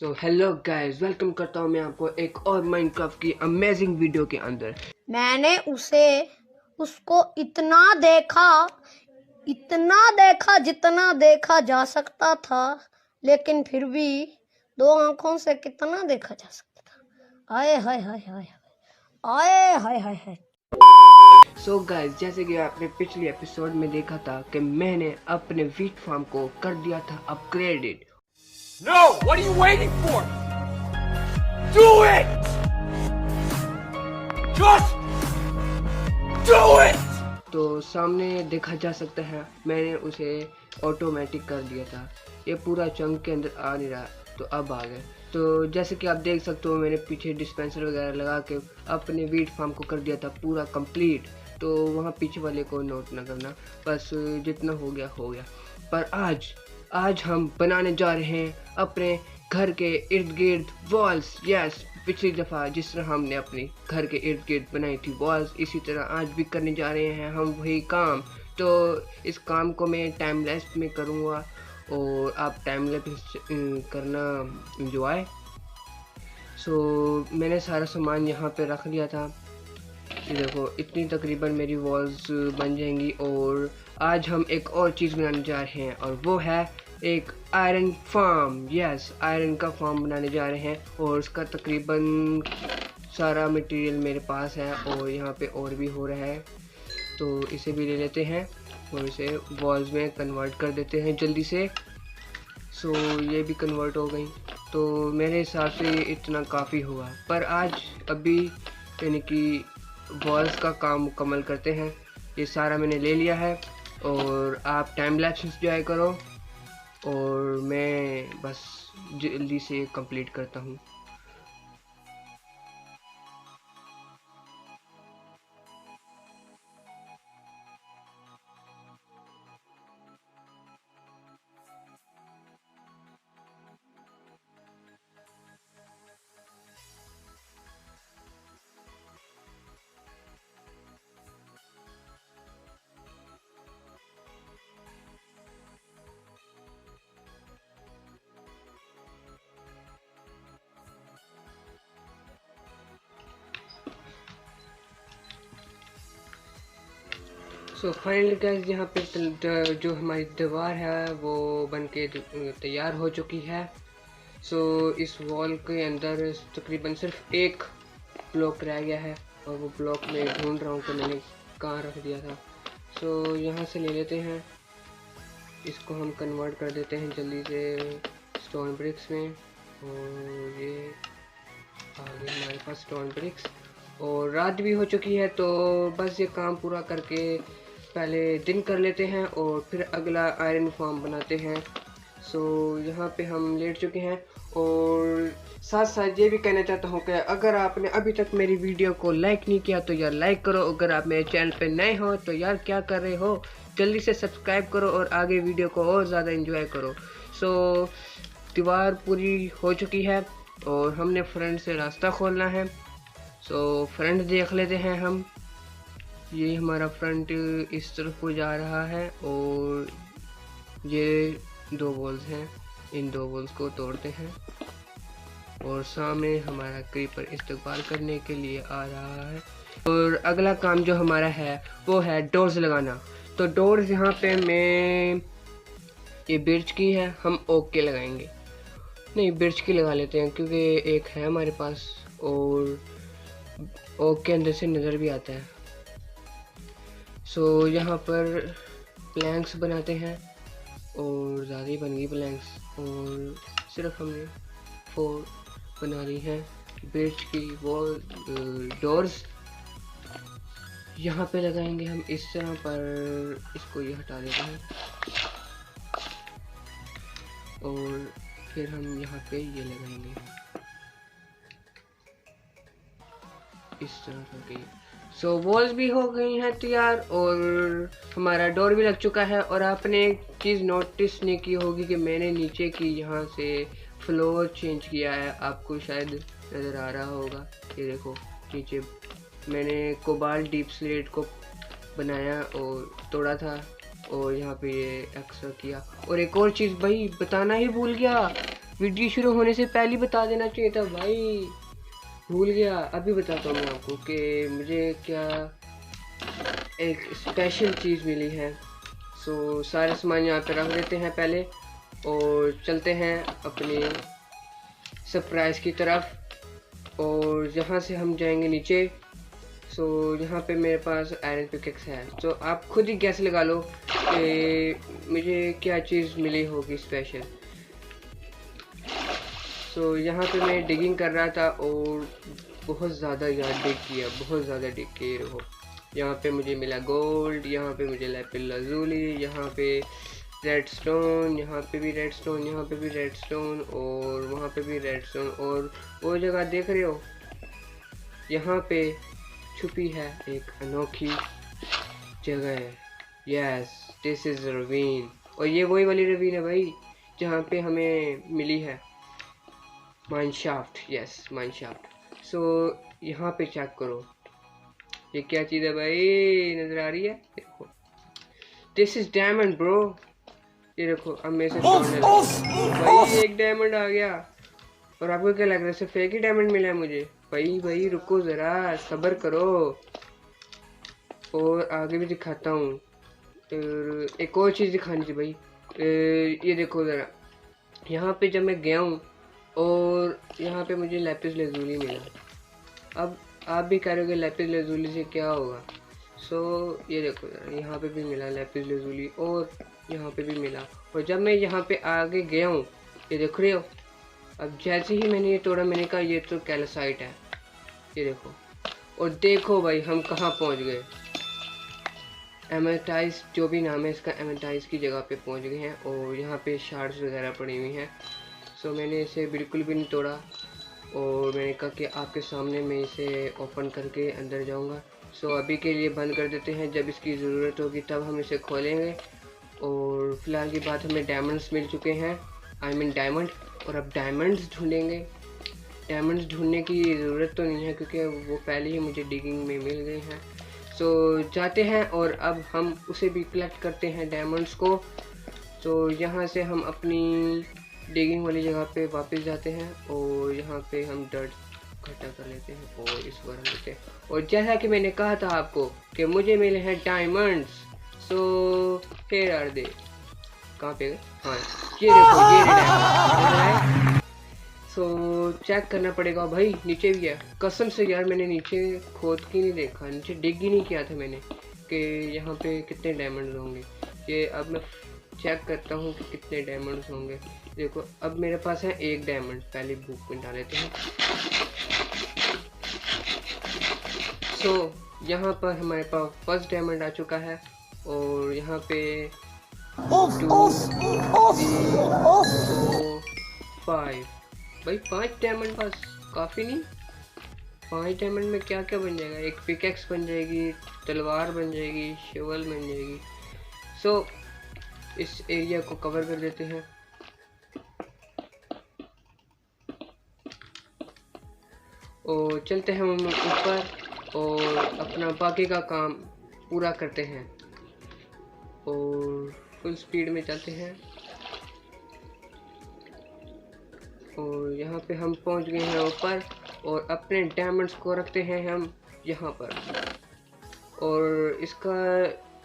So hello guys, welcome करता हूँ मैं आपको एक और माइनक्राफ्ट की अमेजिंग वीडियो के अंदर। मैंने उसको इतना देखा जितना देखा जा सकता था, लेकिन फिर भी दो आंखों से कितना देखा जा सकता था। आए हाय हाय हाय आए हाय हाय हाय। सो गाइस, जैसे कि आपने पिछले एपिसोड में देखा था कि मैंने अपने वीट फार्म को कर दिया था upgraded. No! What are you waiting for? Do it! Just do it! तो सामने देखा जा सकता है मैंने उसे ऑटोमेटिक कर दिया था। ये पूरा चंक के अंदर आ नहीं रहा, तो अब आ गए। तो जैसे कि आप देख सकते हो, मैंने पीछे डिस्पेंसर वगैरह लगा के अपने वीट फार्म को कर दिया था पूरा कंप्लीट। तो वहाँ पीछे वाले को नोट ना करना, बस जितना हो गया हो गया। पर आज हम बनाने जा रहे हैं अपने घर के इर्द गिर्द वॉल्स। यस, पिछली दफ़ा जिस तरह हमने अपने घर के इर्द गिर्द बनाई थी वॉल्स, इसी तरह आज भी करने जा रहे हैं हम वही काम। तो इस काम को मैं टाइम लैप्स में करूँगा और आप टाइम लैप्स करना इंजॉय। सो मैंने सारा सामान यहाँ पे रख लिया था। ये देखो, इतनी तकरीबन मेरी वॉल्स बन जाएंगी। और आज हम एक और चीज़ बनाने जा रहे हैं, और वो है एक आयरन फार्म। यस, आयरन का फार्म बनाने जा रहे हैं, और उसका तकरीबन सारा मटेरियल मेरे पास है, और यहाँ पे और भी हो रहा है। तो इसे भी ले लेते हैं और इसे वॉल्स में कन्वर्ट कर देते हैं जल्दी से। सो ये भी कन्वर्ट हो गई। तो मेरे हिसाब से इतना काफ़ी हुआ। पर आज अभी यानी कि वॉल्स का काम मुकम्मल करते हैं। ये सारा मैंने ले लिया है, और आप टाइम लैप्स एंजॉय करो, और मैं बस जल्दी से कंप्लीट करता हूँ। सो फाइनली गाइस, यहाँ पे जो हमारी दीवार है वो बन के तैयार हो चुकी है। सो इस वॉल के अंदर तकरीबन सिर्फ एक ब्लॉक रह गया है, और वो ब्लॉक मैं ढूंढ रहा हूँ कि मैंने कहाँ रख दिया था। सो यहाँ से ले लेते हैं, इसको हम कन्वर्ट कर देते हैं जल्दी से स्टोन ब्रिक्स में। और ये आ गए हमारे पास स्टोन ब्रिक्स, और रात भी हो चुकी है। तो बस ये काम पूरा करके पहले दिन कर लेते हैं, और फिर अगला आयरन फार्म बनाते हैं। सो यहाँ पे हम लेट चुके हैं, और साथ साथ ये भी कहना चाहता हूँ कि अगर आपने अभी तक मेरी वीडियो को लाइक नहीं किया तो यार लाइक करो। अगर आप मेरे चैनल पे नए हो तो यार क्या कर रहे हो, जल्दी से सब्सक्राइब करो और आगे वीडियो को और ज़्यादा एंजॉय करो। सो दीवार पूरी हो चुकी है, और हमने फ्रंट से रास्ता खोलना है। सो फ्रंट देख लेते हैं हम। ये हमारा फ्रंट इस तरफ को जा रहा है, और ये दो वॉल्स हैं, इन दो वॉल्स को तोड़ते हैं। और सामने हमारा क्रीपर इस्तेमाल करने के लिए आ रहा है। और अगला काम जो हमारा है वो है डोर्स लगाना। तो डोर्स यहाँ पे मैं ये बिर्च की है, हम ओक के लगाएंगे। नहीं, बिर्च की लगा लेते हैं क्योंकि एक है हमारे पास, और ओक के अंदर से नज़र भी आता है। सो यहाँ पर प्लैंक्स बनाते हैं, और ज़्यादा ही बन गई प्लैंक्स, और सिर्फ हमने 4 बना ली हैं बिर्च की वो डोर्स। यहाँ पे लगाएंगे हम इस तरह पर, इसको ये हटा देते हैं, और फिर हम यहाँ पे ये लगाएंगे इस तरह करके। सो वॉल्स भी हो गई हैं तैयार, और हमारा डोर भी लग चुका है। और आपने एक चीज़ नोटिस नहीं की होगी कि मैंने नीचे की यहाँ से फ्लोर चेंज किया है, आपको शायद नज़र आ रहा होगा। ये देखो, नीचे मैंने कोबाल्ट डीप स्लेट को बनाया और तोड़ा था, और यहाँ पे ये एक्स्ट्रा किया। और एक और चीज़ भाई बताना ही भूल गया, वीडियो शुरू होने से पहले ही बता देना चाहिए था भाई, भूल गया। अभी बताता हूँ मैं आपको कि मुझे क्या एक स्पेशल चीज़ मिली है। सो सारे सामान यहाँ पे रख देते हैं पहले और चलते हैं अपनी सरप्राइज़ की तरफ। और यहाँ से हम जाएंगे नीचे। सो यहाँ पे मेरे पास आयरन पिकेक्स है। तो आप खुद ही गैस लगा लो कि मुझे क्या चीज़ मिली होगी स्पेशल। सो यहाँ पे मैं डिगिंग कर रहा था और बहुत ज़्यादा यार डिग किया, बहुत ज़्यादा डिग किए रहो। यहाँ पे मुझे मिला गोल्ड, यहाँ पे मुझे लैपिस लाजुली, यहाँ पे रेड स्टोन, यहाँ पे भी रेड स्टोन, यहाँ पे भी रेड स्टोन और वहाँ पे भी रेड स्टोन। और वो जगह देख रहे हो, यहाँ पे छुपी है एक अनोखी जगह। Yes, this is ravine. और ये वही वाली रवीन है भाई जहाँ पे हमें मिली है माइनशाफ्ट। Yes, mineshaft. सो यहाँ पे चेक करो, ये क्या चीज़ है भाई, नजर आ रही है? देखो, दिस इज डायमंड ब्रो। ये देखो, अब मेरे से भाई एक डायमंड आ गया। और आपको क्या लग रहा है, सिर्फ एक ही डायमंड मिला है मुझे? भाई रुको ज़रा, सब्र करो और आगे भी दिखाता हूँ। एक और चीज़ दिखानी थी भाई। ये देखो ज़रा, यहाँ पे जब मैं गया हूँ और यहाँ पे मुझे लैपिस लाजुली मिला। अब आप भी कह रहे हो कि लैपिस लाजुली से क्या होगा। सो ये देखो ज़रा, यहाँ पे भी मिला लैपिस लाजुली और यहाँ पे भी मिला। और जब मैं यहाँ पे आगे गया हूँ, ये देख रहे हो, अब जैसे ही मैंने ये तोड़ा, मैंने कहा ये तो कैल्साइट है। ये देखो, और देखो भाई हम कहाँ पहुँच गए। एमेटाइज जो भी नाम है इसका, एमेटाइज की जगह पे पहुँच गए हैं। और यहाँ पे शार्ड्स वगैरह पड़ी हुई हैं। सो मैंने इसे बिल्कुल भी नहीं तोड़ा और मैंने कहा कि आपके सामने मैं इसे ओपन करके अंदर जाऊँगा। सो अभी के लिए बंद कर देते हैं, जब इसकी ज़रूरत होगी तब हम इसे खोलेंगे। और फिलहाल की बात, हमें डायमंड्स मिल चुके हैं, आई मीन डायमंड। और अब डायमंड्स ढूंढेंगे। डायमंड्स ढूंढने की ज़रूरत तो नहीं है क्योंकि वो पहले ही मुझे डिगिंग में मिल गए हैं। सो जाते हैं और अब हम उसे भी कलेक्ट करते हैं डायमंड्स को। तो यहाँ से हम अपनी डिगिंग वाली जगह पे वापस जाते हैं और यहाँ पे हम डर्ट इकट्ठा कर लेते हैं और इस बार हम लेते हैं। और जैसा कि मैंने कहा था आपको कि मुझे मिले हैं डायमंड्स। सो फिर आर दे कहाँ पे गए? हाँ, ये देखो, ये डायमंड। सो चेक करना पड़ेगा भाई, नीचे भी है। कसम से यार मैंने नीचे खोद के नहीं देखा, नीचे डिग ही नहीं किया था मैंने कि यहाँ पे कितने डायमंड्स होंगे। ये अब मैं चेक करता हूँ कि कितने डायमंड्स होंगे। देखो, अब मेरे पास है एक डायमंड, पहले बुक में डाल लेते हैं। सो यहाँ पर हमारे पास फर्स्ट डायमंड आ चुका है और यहाँ पे 2 3 4 5 भाई 5 डायमंड बस काफ़ी नहीं? 5 डायमंड में क्या क्या बन जाएगा? एक पिकेक्स बन जाएगी, तलवार बन जाएगी, शेवल बन जाएगी। सो इस एरिया को कवर कर देते हैं। और चलते हैं हम ऊपर और अपना बाकी का काम पूरा करते हैं और फुल स्पीड में चलते हैं। और यहाँ पे हम पहुँच गए हैं ऊपर और अपने डायमंड्स को रखते हैं हम यहाँ पर। और इसका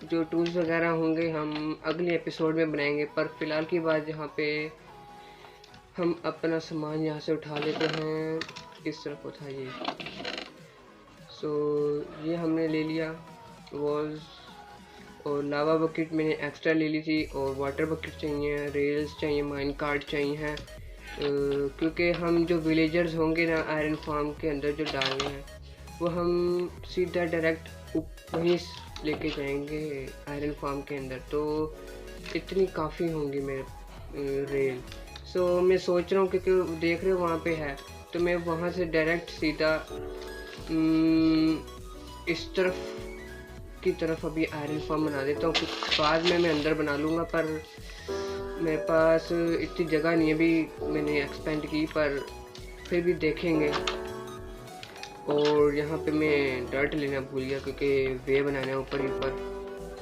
जो टूल्स वगैरह होंगे हम अगले एपिसोड में बनाएंगे, पर फिलहाल की बात यहाँ पे हम अपना सामान यहाँ से उठा लेते हैं। किस तरफ उठाइए? सो ये हमने ले लिया वॉल्स और लावा बकेट मैंने एक्स्ट्रा ले ली थी और वाटर बकेट चाहिए, रेल्स चाहिए, माइन कार्ड चाहिए हैं क्योंकि हम जो विलेजर्स होंगे ना आयरन फार्म के अंदर जो डालने हैं वो हम सीधा डायरेक्ट वहीं लेके जाएंगे आयरन फार्म के अंदर। तो इतनी काफ़ी होंगी मेरे रेल। सो मैं सोच रहा हूँ क्योंकि देख रहे हो वहाँ पे है, तो मैं वहाँ से डायरेक्ट सीधा इस तरफ की तरफ अभी आयरन फार्म बना देता हूँ। बाद में मैं अंदर बना लूँगा, पर मेरे पास इतनी जगह नहीं है, अभी मैंने एक्सपेंड की, पर फिर भी देखेंगे। और यहाँ पे मैं डर्ट लेना भूल गया क्योंकि वे बनाना है ऊपर ही ऊपर।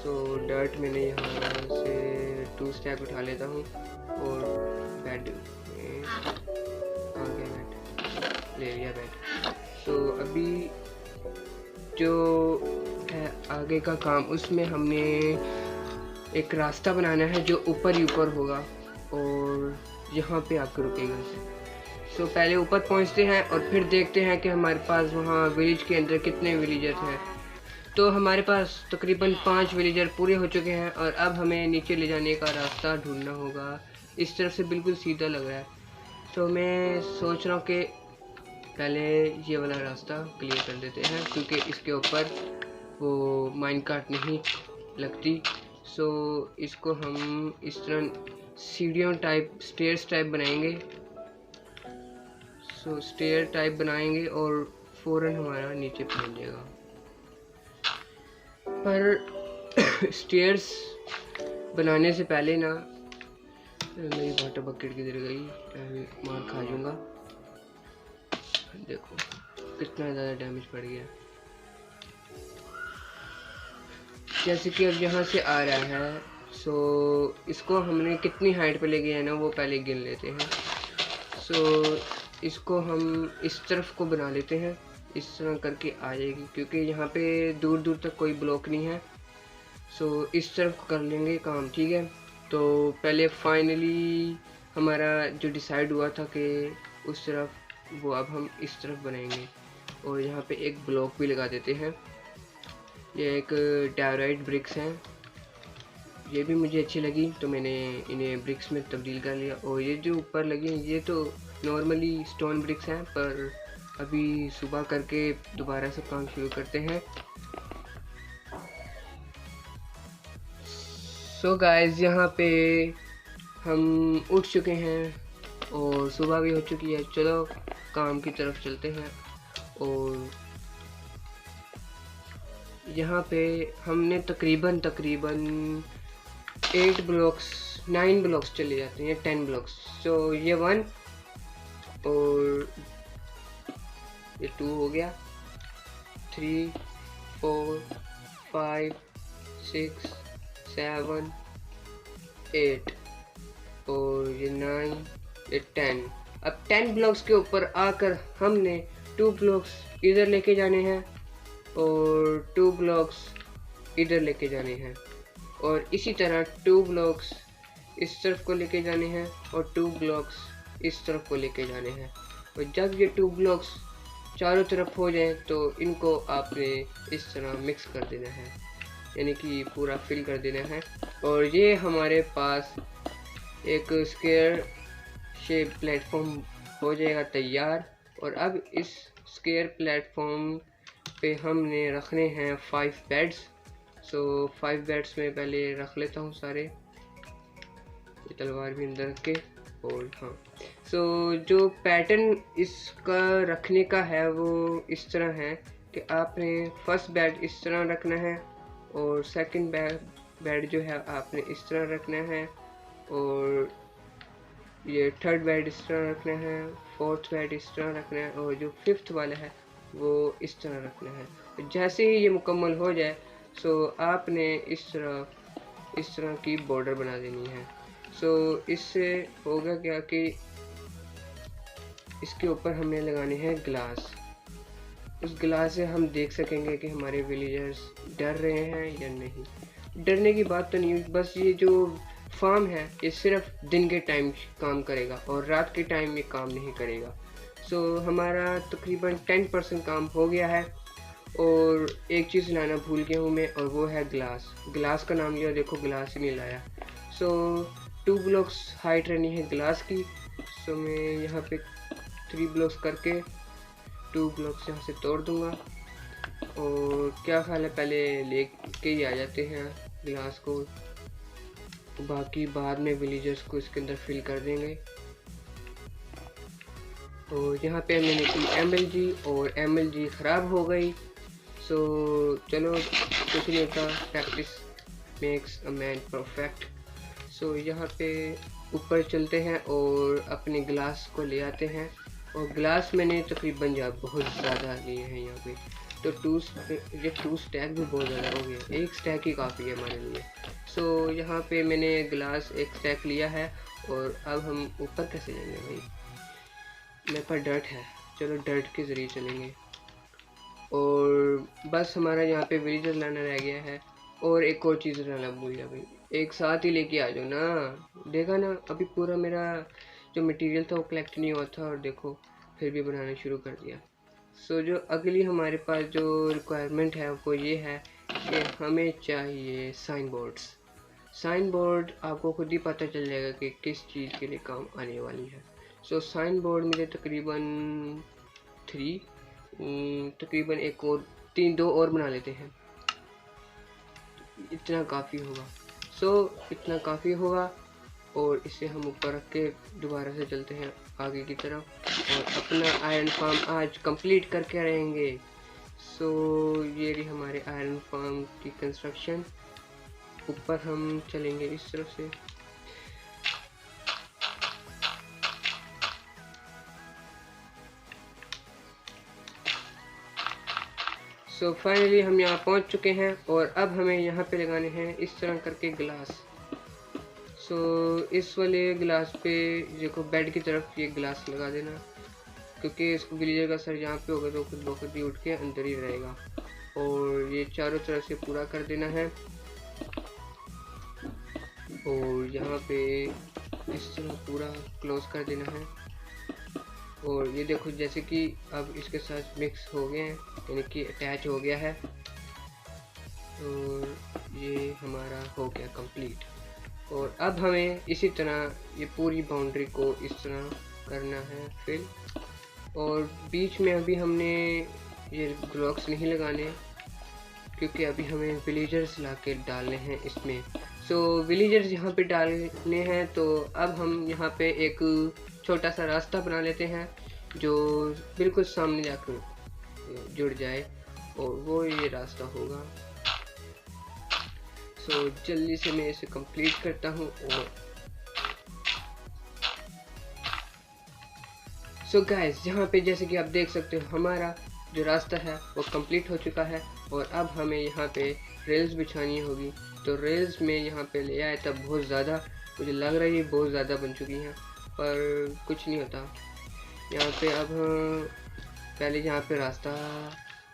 सो डर्ट मैंने यहाँ से 2 स्टैक उठा लेता हूँ और बेड में ले लिया बेड। सो अभी जो है आगे का काम, उसमें हमने एक रास्ता बनाना है जो ऊपर ही ऊपर होगा और यहाँ पे आकर रुकेगा। सो पहले ऊपर पहुँचते हैं और फिर देखते हैं कि हमारे पास वहाँ विलेज के अंदर कितने विलेजर्स हैं। तो हमारे पास तकरीबन 5 विलेजर पूरे हो चुके हैं और अब हमें नीचे ले जाने का रास्ता ढूंढना होगा। इस तरफ से बिल्कुल सीधा लग रहा है, तो मैं सोच रहा हूँ कि पहले ये वाला रास्ता क्लियर कर देते हैं क्योंकि इसके ऊपर वो माइनकार्ट नहीं लगती। सो इसको हम इस तरह सीढ़ियों टाइप, स्टेयर्स टाइप बनाएंगे। सो स्टेयर टाइप बनाएंगे और फ़ौरन हमारा नीचे पहुंच जाएगा। पर स्टेयर्स बनाने से पहले ना, मेरी वाटर बकेट किधर गई, मार खा जाऊंगा। देखो कितना ज़्यादा डैमेज पड़ गया। जैसे कि अब यहाँ से आ रहा है, सो इसको हमने कितनी हाइट पे ले गया है ना वो पहले गिन लेते हैं। सो इसको हम इस तरफ को बना लेते हैं, इस तरह करके आ जाएगी क्योंकि यहाँ पे दूर दूर तक कोई ब्लॉक नहीं है। सो इस तरफ कर लेंगे काम, ठीक है। तो पहले फाइनली हमारा जो डिसाइड हुआ था कि उस तरफ, वो अब हम इस तरफ बनाएंगे और यहाँ पे एक ब्लॉक भी लगा देते हैं। ये एक डायराइट ब्रिक्स हैं, ये भी मुझे अच्छी लगी तो मैंने इन्हें ब्रिक्स में तब्दील कर लिया। और ये जो ऊपर लगी हैं ये तो नॉर्मली स्टोन ब्रिक्स हैं, पर अभी सुबह करके दोबारा से काम शुरू करते हैं। सो गाइस, यहाँ पे हम उठ चुके हैं और सुबह भी हो चुकी है। चलो काम की तरफ चलते हैं। और यहाँ पे हमने तकरीबन 8 ब्लॉक्स 9 ब्लॉक्स चले जाते हैं, 10 ब्लॉक्स। सो ये 1 और ये 2 हो गया, 3 4 5 6 7 8 और ये 9 ये 10। अब 10 ब्लॉक्स के ऊपर आकर हमने 2 ब्लॉक्स इधर लेके जाने हैं और 2 ब्लॉक्स इधर लेके जाने हैं और इसी तरह 2 ब्लॉक्स इस तरफ को लेके जाने हैं और 2 ब्लॉक्स इस तरफ को लेके जाने हैं। और जब ये 2 ब्लॉक्स चारों तरफ हो जाएं तो इनको आपने इस तरह मिक्स कर देना है, यानी कि पूरा फिल कर देना है। और ये हमारे पास एक स्क्वायर शेप प्लेटफॉर्म हो जाएगा तैयार। और अब इस स्क्वायर प्लेटफॉर्म पे हमने रखने हैं 5 बेड्स। सो 5 बेड्स में पहले रख लेता हूँ सारे, ये तलवार भी अंदर रख के। और हाँ, सो जो पैटर्न इसका रखने का है वो इस तरह है कि आपने फर्स्ट बेड इस तरह रखना है और सेकंड बेड जो है आपने इस तरह रखना है और ये थर्ड बेड इस तरह रखना है, फोर्थ बेड इस तरह रखना है और जो 5th वाला है वो इस तरह रखना है। जैसे ही ये मुकम्मल हो जाए सो आपने इस तरह की बॉर्डर बना देनी है। सो इससे होगा क्या कि इसके ऊपर हमें लगाने हैं ग्लास। उस ग्लास से हम देख सकेंगे कि हमारे विलेजर्स डर रहे हैं या नहीं। डरने की बात तो नहीं, बस ये जो फार्म है ये सिर्फ दिन के टाइम काम करेगा और रात के टाइम ये काम नहीं करेगा। सो हमारा तकरीबन 10% काम हो गया है। और एक चीज़ लाना भूल गया हूँ मैं और वो है ग्लास। ग्लास का नाम लिया, देखो ग्लास ही नहीं लाया। सो 2 ब्लॉक्स हाइट रहनी है ग्लास की। सो मैं यहाँ पे 3 ब्लॉक्स करके 2 ब्लॉक्स यहाँ से तोड़ दूँगा। और क्या ख्याल है, पहले लेके ही आ जाते हैं ग्लास को, बाकी बाद में विलेजर्स को इसके अंदर फिल कर देंगे। और यहाँ पे मैंने की MLG और MLG ख़राब हो गई। सो चलो कुछ नहीं होता, practice makes a man perfect. So यहाँ पे ऊपर चलते हैं और अपने ग्लास को ले आते हैं। और ग्लास मैंने तकरीबन बहुत ज़्यादा लिए हैं यहाँ पे, तो 2 स्टैक भी बहुत ज़्यादा हो गया, 1 स्टैक ही काफ़ी है हमारे लिए। सो यहाँ पे मैंने ग्लास 1 स्टैक लिया है। और अब हम ऊपर कैसे जाएंगे भाई, मेरे पास डर्ट है, चलो डर्ट के ज़रिए चलेंगे। और बस हमारा यहाँ पे विलेजर लाना रह गया है, और एक और चीज़ लाना भूल गया भाई, एक साथ ही लेके आ जाओ ना। देखा ना, अभी पूरा मेरा जो मटेरियल था वो कलेक्ट नहीं हुआ था, और देखो फिर भी बनाना शुरू कर दिया। सो जो अगली हमारे पास जो रिक्वायरमेंट है वो ये है कि हमें चाहिए साइन बोर्ड्स। साइन बोर्ड आपको खुद ही पता चल जाएगा कि किस चीज़ के लिए काम आने वाली है। सो साइन बोर्ड मुझे तकरीबन एक और 2 और बना लेते हैं, इतना काफ़ी होगा। इतना काफ़ी होगा, और इसे हम ऊपर रख के दोबारा से चलते हैं आगे की तरफ, और अपना आयरन फार्म आज कंप्लीट करके रहेंगे। ये रही हमारे आयरन फार्म की कंस्ट्रक्शन। ऊपर हम चलेंगे इस तरफ से। फाइनली हम यहाँ पहुँच चुके हैं, और अब हमें यहाँ पे लगाने हैं इस तरह करके ग्लास। इस वाले गिलास पे देखो, बेड की तरफ ये गिलास लगा देना, क्योंकि इसको विलेजर का सर यहाँ पे होगा तो खुद बखुद ही उठ के अंदर ही रहेगा। और ये चारों तरफ से पूरा कर देना है, और यहाँ पे इस तरह पूरा क्लोज कर देना है। और ये देखो जैसे कि अब इसके साथ मिक्स हो गए हैं, यानी कि अटैच हो गया है, और ये हमारा हो गया कंप्लीट। और अब हमें इसी तरह ये पूरी बाउंड्री को इस तरह करना है फिल। और बीच में अभी हमने ये ब्लॉक्स नहीं लगाने, क्योंकि अभी हमें विलेजर्स ला के डालने हैं इसमें। विलेजर्स यहाँ पे डालने हैं, तो अब हम यहाँ पे एक छोटा सा रास्ता बना लेते हैं जो बिल्कुल सामने जाकर जुड़ जाए, और वो ये रास्ता होगा। जल्दी से मैं इसे कंप्लीट करता हूँ। और गाइस, यहाँ पे जैसे कि आप देख सकते हो हमारा जो रास्ता है वो कंप्लीट हो चुका है, और अब हमें यहाँ पे रेल्स बिछानी होगी। तो रेल्स में यहाँ पे ले आया था बहुत ज़्यादा, मुझे लग रहा है ये बहुत ज़्यादा बन चुकी हैं, पर कुछ नहीं होता। यहाँ पे अब पहले यहाँ पे रास्ता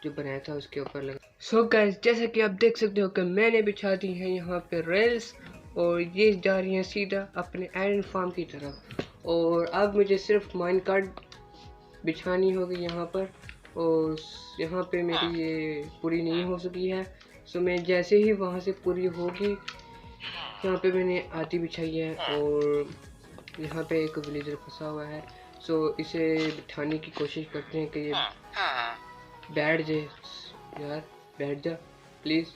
जो बनाया था उसके ऊपर लगा। गाइस, जैसा कि आप देख सकते हो कि मैंने बिछा दी है यहाँ पे रेल्स, और ये जा रही हैं सीधा अपने आयरन फार्म की तरफ। और अब मुझे सिर्फ माइन कार्ड बिछानी होगी यहाँ पर, और यहाँ पे मेरी ये पूरी नहीं हो सकी है। मैं जैसे ही वहाँ से पूरी होगी, यहाँ पे मैंने आधी बिछाई है, और यहाँ पे एक विलेजर फंसा हुआ है। इसे बिठाने की कोशिश करते हैं कि ये बैठ जाए। यार बैठ जा प्लीज़,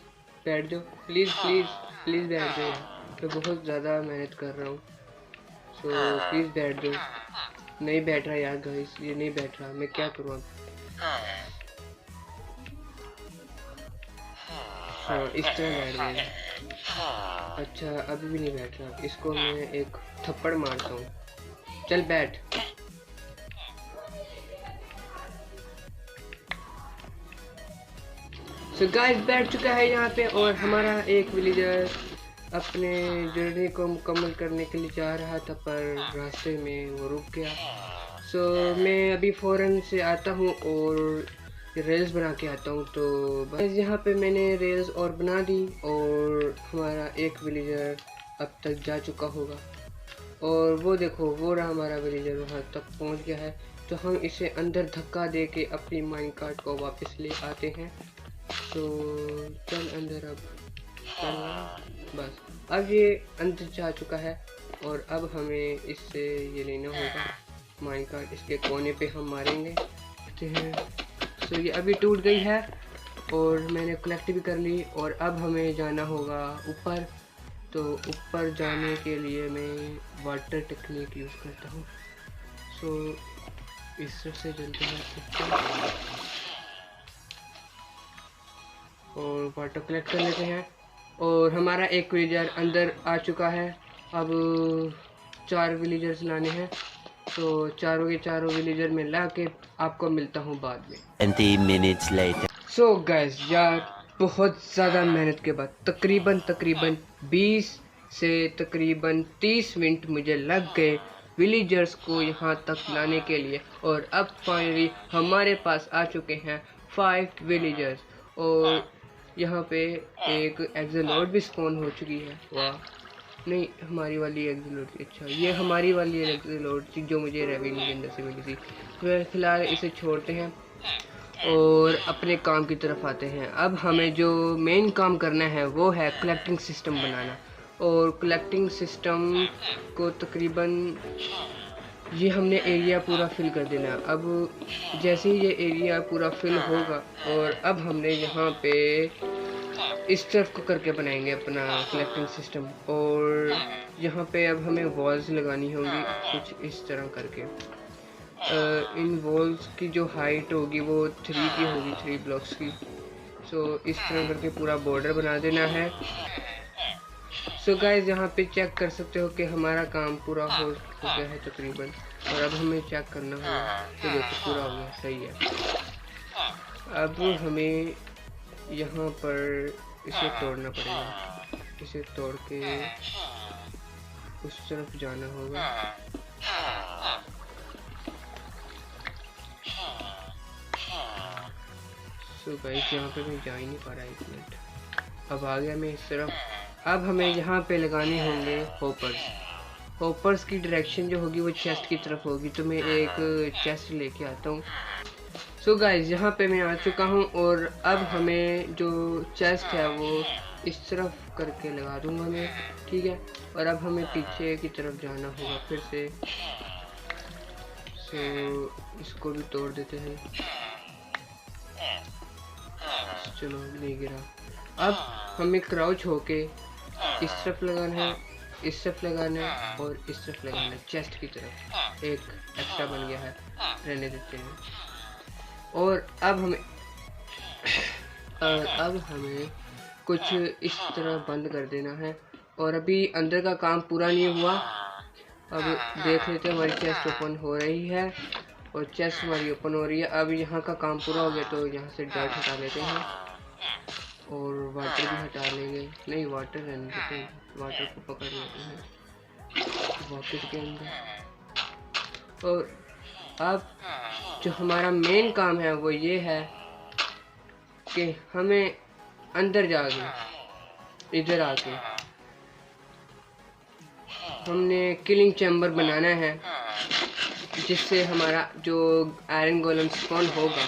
बैठ जाओ प्लीज़ प्लीज़ प्लीज़ बैठ जाओ यार, मैं बहुत ज़्यादा मेहनत कर रहा हूँ। प्लीज़ बैठ जाओ। नहीं बैठ रहा यार गाइस, ये नहीं बैठ रहा, मैं क्या करूँ अब। हाँ, इस तरह बैठ गया। अच्छा, अभी भी नहीं बैठ रहा, इसको मैं एक थप्पड़ मारता हूँ। चल बैठ। गाइस, बैठ चुका है यहाँ पे, और हमारा एक विलेजर अपने जर्नी को मुकम्मल करने के लिए जा रहा था, पर रास्ते में वो रुक गया। मैं अभी फ़ौरन से आता हूँ और रेल्स बना के आता हूँ। तो बस यहाँ पे मैंने रेल्स और बना दी, और हमारा एक विलेजर अब तक जा चुका होगा। और वो देखो, वो रहा हमारा विलेजर, वहाँ तक पहुँच गया है। तो हम इसे अंदर धक्का दे के अपनी माइन कार्ड को वापस ले आते हैं। तो चल अंदर, अब चल। बस अब ये अंदर जा चुका है, और अब हमें इससे ये लेना होगा माइन कार्ड। इसके कोने पे हम मारेंगे। ये अभी टूट गई है, और मैंने कलेक्ट भी कर ली, और अब हमें जाना होगा ऊपर। तो ऊपर जाने के लिए मैं वाटर टेक्निक यूज़ करता हूँ। इस तरह से चलते हैं ऊपर, और वाटर कलेक्ट कर लेते हैं। और हमारा एक विलेजर अंदर आ चुका है। अब 4 विलेजर्स लाने हैं, तो चारों के चारों विलेजर में ला के आपको मिलता हूँ बाद में। 20 minutes later. गाइस, यार बहुत ज़्यादा मेहनत के बाद तकरीबन 20 से तकरीबन 30 मिनट मुझे लग गए विलेजर्स को यहाँ तक लाने के लिए। और अब फाइनली हमारे पास आ चुके हैं 5 विलेजर्स। और यहाँ पे एक एक्सोलॉट भी स्पॉन हो चुकी है। वाह, नहीं हमारी वाली एक्सोलॉट, अच्छा ये हमारी वाली एक्सोलॉट थी जो मुझे रेवेन्यू के अंदर से मिली थी। तो फिलहाल इसे छोड़ते हैं और अपने काम की तरफ आते हैं। अब हमें जो मेन काम करना है वो है कलेक्टिंग सिस्टम बनाना। और कलेक्टिंग सिस्टम को तकरीबन ये हमने एरिया पूरा फिल कर देना। अब जैसे ही ये एरिया पूरा फिल होगा और अब हमने यहाँ पे इस तरफ को करके बनाएंगे अपना कलेक्टिंग सिस्टम। और यहाँ पे अब हमें वॉल्स लगानी होंगी कुछ इस तरह करके। इन वॉल्स की जो हाइट होगी वो 3 की होगी, 3 ब्लॉक्स की। सो इस तरह करके पूरा बॉर्डर बना देना है। सो गाइस यहाँ पे चेक कर सकते हो कि हमारा काम पूरा हो गया है तकरीबन। और अब हमें चेक करना होगा तो देखो पूरा हो गया, सही है। अब हमें यहाँ पर इसे तोड़ना पड़ेगा, इसे तोड़ के उस तरफ जाना होगा। सो गाइस यहाँ पे मैं जा ही नहीं पा रहा, 1 मिनट। अब आ गया मैं इस तरफ। अब हमें यहाँ पे लगाने होंगे होपर्स। होपर्स की डायरेक्शन जो होगी वो चेस्ट की तरफ होगी। तो मैं एक चेस्ट लेके आता हूँ। सो गाइस यहाँ पे मैं आ चुका हूँ और अब हमें जो चेस्ट है वो इस तरफ करके लगा दूंगा मैं, ठीक है। और अब हमें पीछे की तरफ जाना होगा फिर से। सो इसको भी तोड़ देते हैं। चलो नहीं गिरा। अब हमें क्राउच होके इस तरफ लगाना है, इस तरफ लगाना है और इस तरफ लगाना है। चेस्ट की तरफ एक एक्स्ट्रा बन गया है, रहने देते हैं। और अब हमें कुछ इस तरह बंद कर देना है। और अभी अंदर का काम पूरा नहीं हुआ। अब देख लेते हैं, हमारी चेस्ट ओपन हो रही है और चेस्ट हमारी ओपन हो रही है। अब यहाँ का काम पूरा हो गया तो यहाँ से डर्ट हटा लेते हैं और वाटर भी हटा लेंगे। नहीं, वाटर रहने देते हैं, वाटर को पकड़ लेते हैं वाटर के अंदर। और अब जो हमारा मेन काम है वो ये है कि हमें अंदर जाके इधर आके हमने किलिंग चैम्बर बनाना है, जिससे हमारा जो आयरन गोलम स्पॉन होगा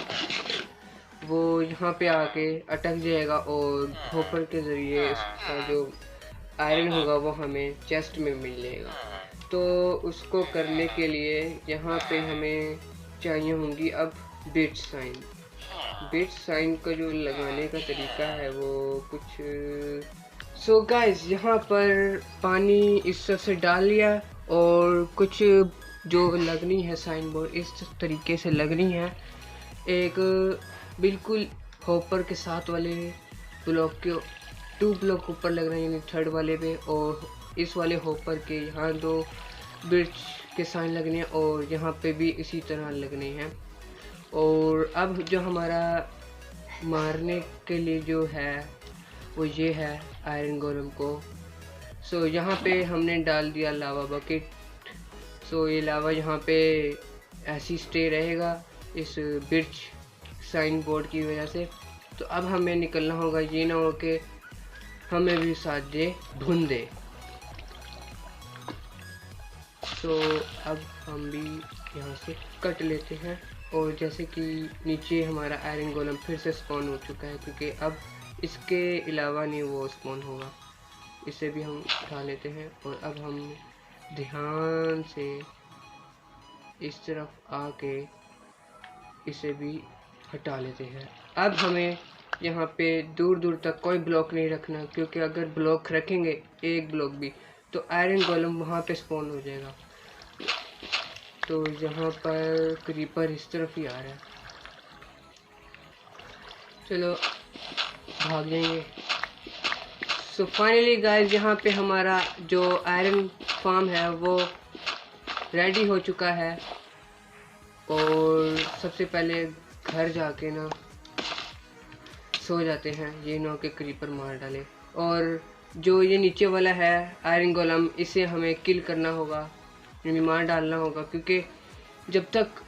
वो यहाँ पे आके अटक जाएगा और होपर के ज़रिए इसका जो आयरन होगा वो हमें चेस्ट में मिलेगा। तो उसको करने के लिए यहाँ पे हमें चाहिए होंगी अब बिट साइन। बिट साइन का जो लगाने का तरीका है वो कुछ सो गाइस यहाँ पर पानी इस तरह से डाल लिया और कुछ जो लगनी है साइन बोर्ड इस तरीके से लगनी है। एक बिल्कुल हॉपर के साथ वाले ब्लॉक के 2 ब्लॉक ऊपर लग रहे हैं, यानी 3rd वाले पे। और इस वाले हॉपर के यहाँ 2 बिट्स के साइन लगने हैं और यहाँ पे भी इसी तरह लगने हैं। और अब जो हमारा मारने के लिए जो है वो ये है आयरन गोलम को। सो यहाँ पे हमने डाल दिया लावा बकेट। सो ये लावा यहाँ पे ऐसी स्टे रहेगा इस बिर्च साइन बोर्ड की वजह से। तो अब हमें निकलना होगा, ये ना हो कि हमें भी साथ दे ढूंढ दे। तो अब हम भी यहाँ से कट लेते हैं। और जैसे कि नीचे हमारा आयरन गोलम फिर से स्पॉन हो चुका है, क्योंकि अब इसके अलावा नहीं वो स्पॉन होगा। इसे भी हम उठा लेते हैं और अब हम ध्यान से इस तरफ आके इसे भी हटा लेते हैं। अब हमें यहाँ पे दूर दूर तक कोई ब्लॉक नहीं रखना, क्योंकि अगर ब्लॉक रखेंगे एक ब्लॉक भी तो आयरन गोलम वहाँ पे स्पॉन हो जाएगा। तो यहाँ पर क्रीपर इस तरफ ही आ रहा है, चलो भाग जाएंगे। सो फाइनली गाइस यहाँ पे हमारा जो आयरन फार्म है वो रेडी हो चुका है। और सबसे पहले घर जाके ना सो जाते हैं, ये ना कि क्रीपर मार डाले। और जो ये नीचे वाला है आयरन गोलम, इसे हमें किल करना होगा यानी मार डालना होगा, क्योंकि जब तक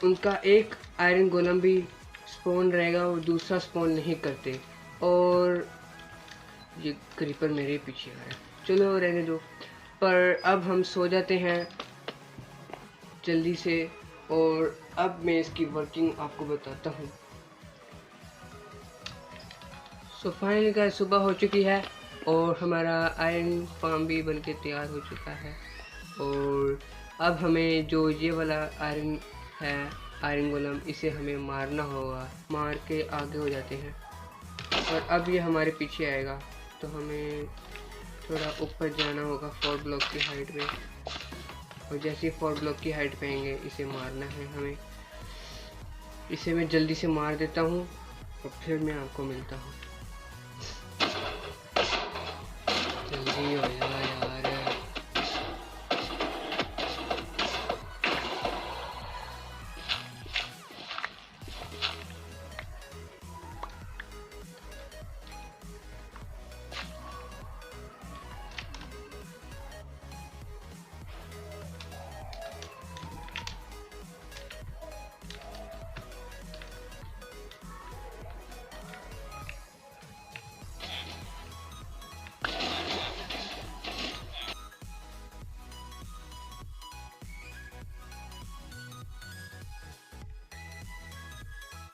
उनका एक आयरन गोलम भी स्पॉन रहेगा वो दूसरा स्पॉन नहीं करते। और ये क्रीपर मेरे पीछे आ रहा है, चलो रहने दो। पर अब हम सो जाते हैं जल्दी से, और अब मैं इसकी वर्किंग आपको बताता हूँ। सो फाइनली गाइस सुबह हो चुकी है और हमारा आयरन फार्म भी बनके तैयार हो चुका है। और अब हमें जो ये वाला आयरन है, आयरन गोलम, इसे हमें मारना होगा। मार के आगे हो जाते हैं और अब ये हमारे पीछे आएगा, तो हमें थोड़ा ऊपर जाना होगा 4 ब्लॉक की हाइट पे। और जैसे ही 4 ब्लॉक की हाइट पे आएंगे इसे मारना है हमें। इसे मैं जल्दी से मार देता हूँ और फिर मैं आपको मिलता हूँ। जल्दी हो जाए यार।